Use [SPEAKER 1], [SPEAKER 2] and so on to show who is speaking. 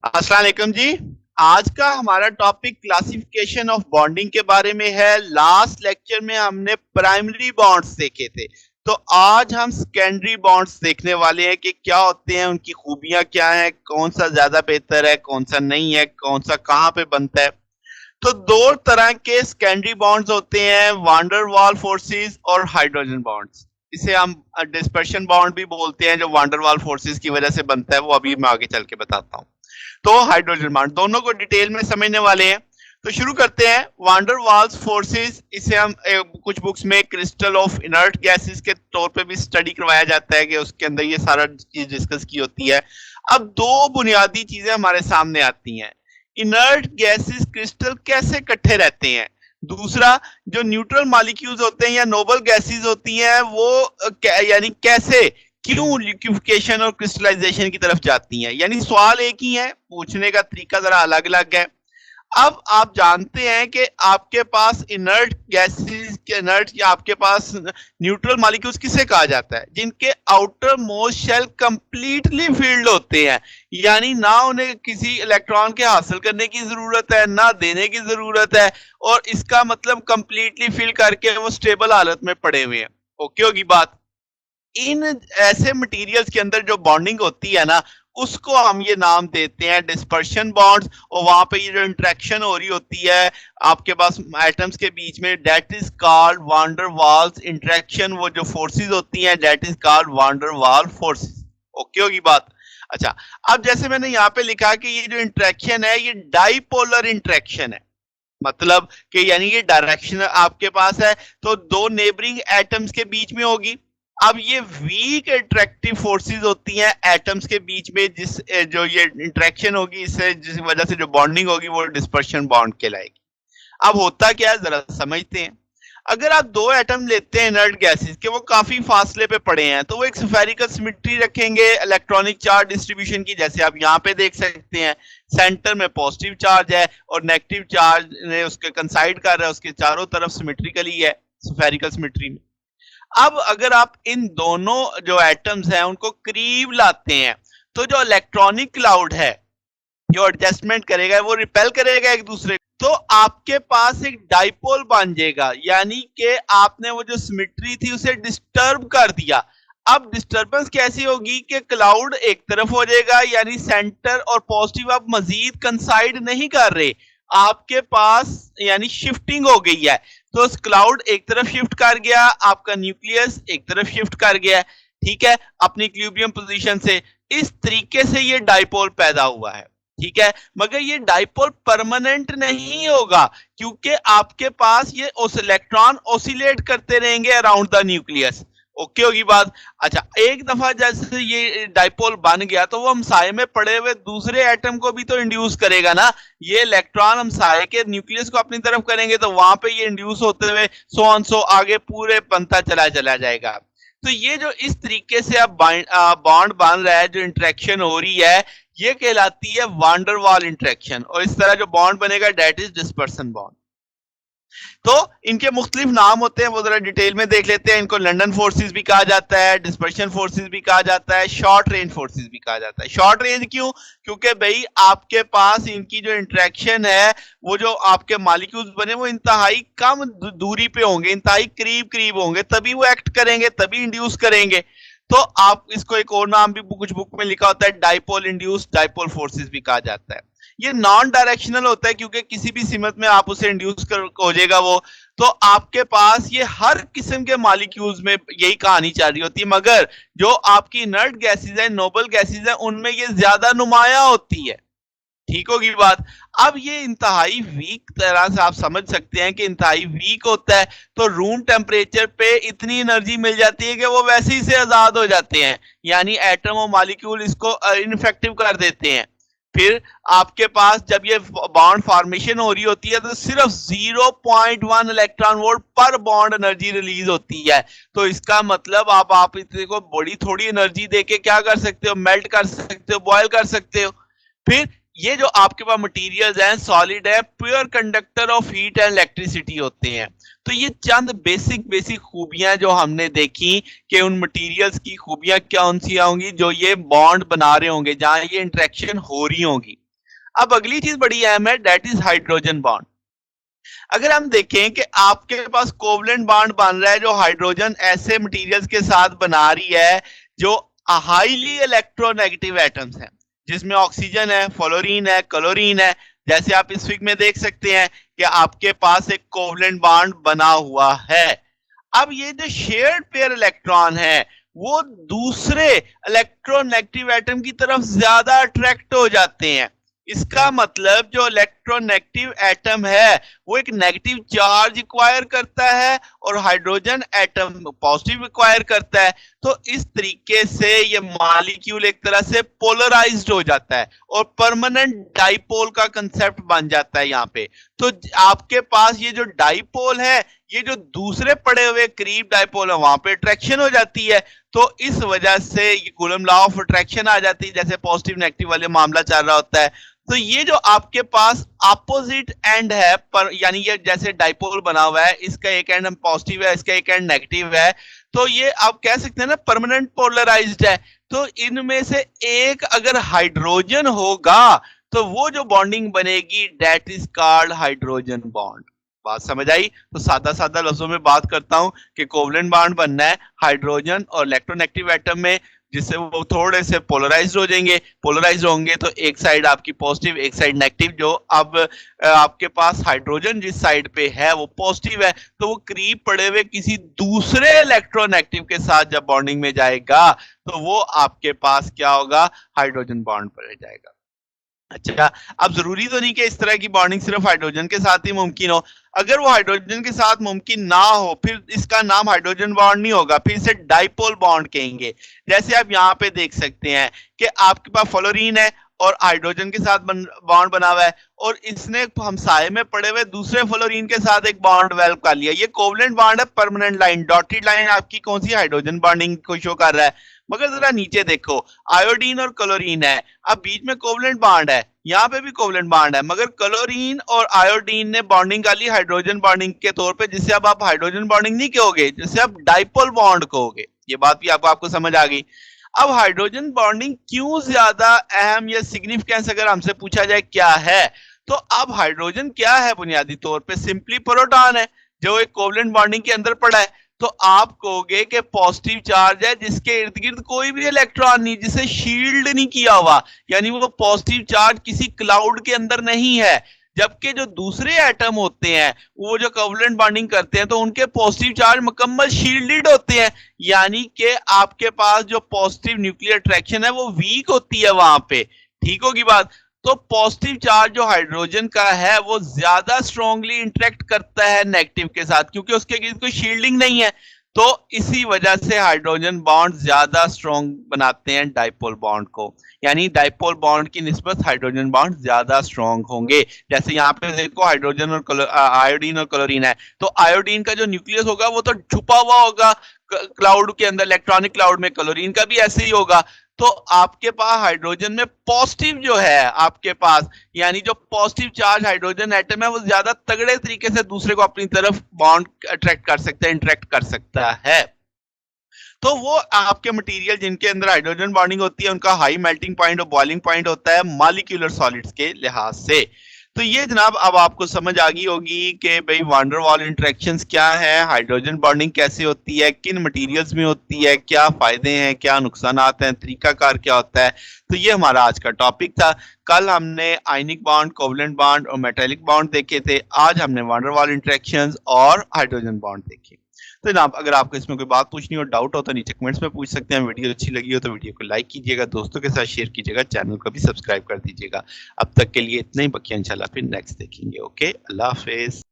[SPEAKER 1] अस्सलाम वालेकुम जी। आज का हमारा टॉपिक क्लासिफिकेशन ऑफ बॉन्डिंग के बारे में है। लास्ट लेक्चर में हमने प्राइमरी बॉन्ड्स देखे थे, तो आज हम सेकेंडरी बॉन्ड्स देखने वाले हैं कि क्या होते हैं, उनकी खूबियां क्या हैं, कौन सा ज्यादा बेहतर है, कौन सा नहीं है, कौन सा कहाँ पे बनता है। तो दो तरह के सेकेंडरी बॉन्ड्स होते हैं, वांडर वाल फोर्सेस और हाइड्रोजन बॉन्ड्स। इसे हम डिस्पर्शन बॉन्ड भी बोलते हैं, जो वांडर वाल फोर्सेस की वजह से बनता है, वो अभी मैं आगे चल के बताता हूँ। तो हाइड्रोजन बॉन्ड दोनों को डिटेल में समझने वाले हैं। तो शुरू करते हैं। वांडर वाल्स फोर्सेस, इसे हम कुछ बुक्स में क्रिस्टल ऑफ इनर्ट गैसेस के तौर पे भी स्टडी करवाया जाता है कि उसके अंदर ये सारा चीज डिस्कस की होती है। अब दो बुनियादी चीजें हमारे सामने आती हैं। इनर्ट गैसेस क्रिस्टल कैसे इकट्ठे रहते हैं, दूसरा जो न्यूट्रल मॉलिक्यूल्स होते हैं या नोबल गैसेस होती हैं वो यानी कैसे, क्यों लिक्विफिकेशन और क्रिस्टलाइजेशन की तरफ जाती हैं। यानी सवाल एक ही है, पूछने का तरीका जरा अलग अलग है। अब आप जानते हैं कि आपके पास इनर्ट गैसेस के इनर्ट या आपके पास न्यूट्रल मॉलिक्यूल्स किसे कहा जाता है, जिनके outer most shell completely filled होते हैं। यानी ना उन्हें किसी इलेक्ट्रॉन के हासिल करने की जरूरत है, ना देने की जरूरत है, और इसका मतलब कंप्लीटली फिल करके वो स्टेबल हालत में पड़े हुए हैं। ओके होगी बात। इन ऐसे मटेरियल्स के अंदर जो बॉन्डिंग होती है ना, उसको हम ये नाम देते हैं डिस्पर्शन बॉन्ड्स। और वहां पे ये जो इंटरेक्शन हो रही होती है आपके पास एटम्स के बीच में, that is called van der Waals interaction. वो जो फोर्सेस होती हैं that is called van der Waal forces. Okay होगी बात। अच्छा, अब जैसे मैंने यहाँ पे लिखा कि ये जो इंटरेक्शन है ये डाइपोलर इंटरेक्शन है। मतलब कि यानी ये डायरेक्शन आपके पास है तो दो नेबरिंग एटम्स के बीच में होगी। अब ये वीक अट्रैक्टिव फोर्सेस होती हैं एटम्स के बीच में, जिस जो ये इंटरेक्शन होगी, इससे जिस वजह से जो बॉन्डिंग होगी वो डिस्पर्शन बॉन्ड कहलाएगी। अब होता क्या है जरा समझते हैं। अगर आप दो एटम लेते हैं इनर्ट गैसेस के, वो काफी फासले पे पड़े हैं, तो वो एक स्फेरिकल सिमेट्री रखेंगे इलेक्ट्रॉनिक चार्ज डिस्ट्रीब्यूशन की, जैसे आप यहाँ पे देख सकते हैं। सेंटर में पॉजिटिव चार्ज है और नेगेटिव चार्ज ने उसके कंसाइड कर रहा है, उसके चारों तरफ सिमेट्रिकली है, स्फेरिकल सिमेट्री में। अब अगर आप इन दोनों जो एटम्स हैं उनको करीब लाते हैं, तो जो इलेक्ट्रॉनिक क्लाउड है जो एडजस्टमेंट करेगा वो रिपेल करेगा एक दूसरे को, तो आपके पास एक डाइपोल बन जाएगा। यानी कि आपने वो जो सिमेट्री थी उसे डिस्टर्ब कर दिया। अब डिस्टर्बेंस कैसी होगी कि क्लाउड एक तरफ हो जाएगा, यानी सेंटर और पॉजिटिव आप मजीद कंसाइड नहीं कर रहे, आपके पास यानी शिफ्टिंग हो गई है। तो क्लाउड एक तरफ शिफ्ट कर गया, आपका न्यूक्लियस एक तरफ शिफ्ट कर गया, ठीक है, अपनी इक्विलिब्रियम पोजीशन से। इस तरीके से ये डाइपोल पैदा हुआ है, ठीक है। मगर ये डाइपोल परमानेंट नहीं होगा, क्योंकि आपके पास ये इलेक्ट्रॉन ऑसिलेट करते रहेंगे अराउंड द न्यूक्लियस। ओके होगी बात। अच्छा, एक दफा जैसे ये डाइपोल बन गया तो वो हमसाये में पड़े हुए दूसरे एटम को भी तो इंड्यूस करेगा ना। ये इलेक्ट्रॉन हमसाये के न्यूक्लियस को अपनी तरफ करेंगे तो वहां पे ये इंड्यूस होते हुए सो ऑन सो आगे पूरे बनता चला चला जाएगा। तो ये जो इस तरीके से अब बॉन्ड बन रहा है, जो इंटरेक्शन हो रही है, ये कहलाती है वांडरवाल इंटरेक्शन। और इस तरह जो बॉन्ड बनेगा डेट इज डिस्पर्सन बॉन्ड। तो इनके मुख्तलिफ नाम होते हैं, वो जरा डिटेल में देख लेते हैं। इनको लंडन फोर्सेस भी कहा जाता है, डिस्पर्शन फोर्सेस भी कहा जाता है, शॉर्ट रेंज फोर्सेस भी कहा जाता है। शॉर्ट रेंज क्यों? क्योंकि भाई आपके पास इनकी जो इंटरेक्शन है, वो जो आपके मॉलिक्यूल्स बने वो इंतहाई कम दूरी पे होंगे, इंतहाई करीब करीब होंगे, तभी वो एक्ट करेंगे, तभी इंड्यूस करेंगे। तो आप इसको एक और नाम भी कुछ बुक में लिखा होता है, डाइपोल इंड्यूस डाइपोल फोर्सेस भी कहा जाता है। ये नॉन डायरेक्शनल होता है क्योंकि किसी भी सिमत में आप उसे इंड्यूस कर हो जाएगा वो। तो आपके पास ये हर किस्म के मॉलिक्यूल्स में यही कहानी चल रही होती है, मगर जो आपकी इनर्ट गैसेज है, नोबल गैसेज है, उनमें ये ज्यादा नुमाया होती है। ठीक होगी बात। अब ये इंतहाई वीक तरह से आप समझ सकते हैं कि इंतहाई वीक होता है, तो रूम टेम्परेचर पे इतनी एनर्जी मिल जाती है कि वो वैसे ही से आजाद हो जाते हैं, यानी एटम और मॉलिक्यूल इसको इनफेक्टिव कर देते हैं। फिर आपके पास जब ये बॉन्ड फॉर्मेशन हो रही होती है तो सिर्फ 0.1 इलेक्ट्रॉन वोल्ट पर बॉन्ड एनर्जी रिलीज होती है। तो इसका मतलब आप इसको को बड़ी थोड़ी एनर्जी देके क्या कर सकते हो, मेल्ट कर सकते हो, बॉयल कर सकते हो। फिर ये जो आपके पास मटेरियल्स हैं सॉलिड है, pure conductor of heat and electricity होते हैं। तो ये चंद बेसिक बेसिक खूबियां जो हमने देखी कि उन मटेरियल्स की खूबियां कौन सी होंगी जो ये बॉन्ड बना रहे होंगे, जहां ये इंटरेक्शन हो रही होंगी। अब अगली चीज बड़ी अहम है, दैट इज हाइड्रोजन बॉन्ड। अगर हम देखें कि आपके पास कोवलेंट बॉन्ड बन रहा है जो हाइड्रोजन ऐसे मटेरियल्स के साथ बना रही है जो हाईली इलेक्ट्रोनेगेटिव एटम्स हैं, जिसमें ऑक्सीजन है, फ्लोरीन है, क्लोरीन है। जैसे आप इस फिगर में देख सकते हैं कि आपके पास एक कोवलेंट बॉन्ड बना हुआ है। अब ये जो शेयर्ड पेयर इलेक्ट्रॉन है वो दूसरे इलेक्ट्रोनेगेटिव एटम की तरफ ज्यादा अट्रैक्ट हो जाते हैं। इसका मतलब जो इलेक्ट्रोनेगेटिव एटम है वो एक नेगेटिव चार्ज एक्वायर करता है और हाइड्रोजन एटम पॉजिटिव एक्वायर करता है। तो इस तरीके से ये मॉलिक्यूल एक तरह से पोलराइज्ड हो जाता है और परमानेंट डाइपोल का कंसेप्ट बन जाता है यहाँ पे। तो आपके पास ये जो डाइपोल है, ये जो दूसरे पड़े हुए करीब डाइपोल है वहां पे अट्रैक्शन हो जाती है। तो इस वजह से ये कूलम लॉ ऑफ अट्रैक्शन आ जाती है, जैसे पॉजिटिव नेगेटिव वाले मामला चल रहा होता है। तो ये जो आपके पास अपोजिट एंड है, पर यानी ये जैसे डाइपोल बना हुआ है, इसका एक एंड पॉजिटिव है, इसका एक एंड नेगेटिव है, तो ये आप कह सकते हैं ना परमानेंट पोलराइज्ड है। तो इनमें से एक अगर हाइड्रोजन होगा तो वो जो बॉन्डिंग बनेगी that is called hydrogen bond. बात समझ आई? तो सादा सादा लफ्जों में बात करता हूं कि कोवलेंट बॉन्ड बनना है हाइड्रोजन और इलेक्ट्रोनेगेटिव एटम में, जिससे वो थोड़े से पोलराइज हो जाएंगे। पोलराइज होंगे तो एक साइड आपकी पॉजिटिव, एक साइड नेगेटिव। जो अब आपके पास हाइड्रोजन जिस साइड पे है वो पॉजिटिव है, तो वो करीब पड़े हुए किसी दूसरे इलेक्ट्रोनेगेटिव के साथ जब बॉन्डिंग में जाएगा तो वो आपके पास क्या होगा, हाइड्रोजन बॉन्ड पर जाएगा। अच्छा, अब जरूरी तो नहीं कि इस तरह की बॉन्डिंग सिर्फ हाइड्रोजन के साथ ही मुमकिन हो। अगर वो हाइड्रोजन के साथ मुमकिन ना हो फिर इसका नाम हाइड्रोजन बॉन्ड नहीं होगा, फिर इसे डाइपोल बॉन्ड कहेंगे। जैसे आप यहाँ पे देख सकते हैं कि आपके पास फ्लोरीन है और हाइड्रोजन के साथ बॉन्ड बना हुआ है और इसने हमसाये में पड़े हुए दूसरे फ्लोरीन के साथ एक बॉन्ड डेवलप कर लिया। ये कोवलेंट बॉन्ड है, परमानेंट लाइन, डॉटेड लाइन आपकी कौन सी, हाइड्रोजन बॉन्डिंग को शो कर रहा है। मगर जरा नीचे देखो, आयोडीन और क्लोरीन है, अब बीच में कोवलेंट बॉन्ड है, यहाँ पे भी कोवलेंट बॉन्ड है, मगर क्लोरीन और आयोडीन ने बॉन्डिंग कर ली हाइड्रोजन बॉन्डिंग के तौर पे, जिससे अब आप हाइड्रोजन बॉन्डिंग नहीं कहोगे, जिससे आप डाइपोल बॉन्ड कहोगे। ये बात भी आपको समझ आ गई। अब हाइड्रोजन बॉन्डिंग क्यों ज्यादा अहम या सिग्निफिकेंस अगर हमसे पूछा जाए क्या है, तो अब हाइड्रोजन क्या है, बुनियादी तौर पे सिंपली प्रोटॉन है जो एक कोवलेंट बॉन्डिंग के अंदर पड़ा है। तो आप कहोगे कि पॉजिटिव चार्ज है जिसके इर्द गिर्द कोई भी इलेक्ट्रॉन नहीं, जिसे शील्ड नहीं किया हुआ, यानी वो पॉजिटिव चार्ज किसी क्लाउड के अंदर नहीं है। जबकि जो दूसरे एटम होते हैं वो जो कोवलेंट बॉन्डिंग करते हैं तो उनके पॉजिटिव चार्ज मुकम्मल शील्डेड होते हैं, यानी कि आपके पास जो पॉजिटिव न्यूक्लियर अट्रैक्शन है वो वीक होती है वहां पे। ठीक होगी बात? तो पॉजिटिव चार्ज जो हाइड्रोजन का है वो ज्यादा स्ट्रांगली इंटरेक्ट करता है नेगेटिव के साथ, क्योंकि उसके कोई शील्डिंग नहीं है। तो इसी वजह से हाइड्रोजन बॉन्ड ज्यादा स्ट्रांग बनाते हैं डाइपोल बॉन्ड को, यानी डाइपोल बॉन्ड की निस्बत हाइड्रोजन बॉन्ड ज्यादा स्ट्रांग होंगे। जैसे यहाँ पे देखो हाइड्रोजन और आयोडीन और क्लोरीन है, तो आयोडीन का जो न्यूक्लियस होगा वो तो छुपा हुआ होगा क्लाउड के अंदर, इलेक्ट्रॉनिक क्लाउड में। क्लोरीन का भी ऐसे ही होगा। तो आपके पास हाइड्रोजन में पॉजिटिव जो है आपके पास, यानी जो पॉजिटिव चार्ज हाइड्रोजन एटम है वो ज्यादा तगड़े तरीके से दूसरे को अपनी तरफ बॉन्ड अट्रैक्ट कर सकता है, इंटरेक्ट कर सकता है। तो वो आपके मटेरियल जिनके अंदर हाइड्रोजन बॉन्डिंग होती है उनका हाई मेल्टिंग पॉइंट और बॉइलिंग पॉइंट होता है मॉलिक्यूलर सॉलिड्स के लिहाज से। तो ये जनाब अब आपको समझ आ गई होगी कि भाई वान डेर वाल इंटरेक्शंस क्या है, हाइड्रोजन बॉन्डिंग कैसे होती है, किन मटेरियल्स में होती है, क्या फायदे हैं, क्या नुकसानात हैं, तरीकाकार क्या होता है। तो ये हमारा आज का टॉपिक था। कल हमने आयनिक बॉन्ड, कोवलेंट बॉन्ड और मेटेलिक बॉन्ड देखे थे। आज हमने वान डेर वाल इंटरेक्शंस और हाइड्रोजन बॉन्ड देखे। तो जनाब अगर आपको इसमें कोई बात पूछनी हो, डाउट हो तो नीचे कमेंट्स में पूछ सकते हैं। वीडियो अच्छी लगी हो तो वीडियो को लाइक कीजिएगा, दोस्तों के साथ शेयर कीजिएगा, चैनल को भी सब्सक्राइब कर दीजिएगा। अब तक के लिए इतना ही, बाकी इंशाल्लाह फिर नेक्स्ट देखेंगे। ओके, अल्लाह हाफिज।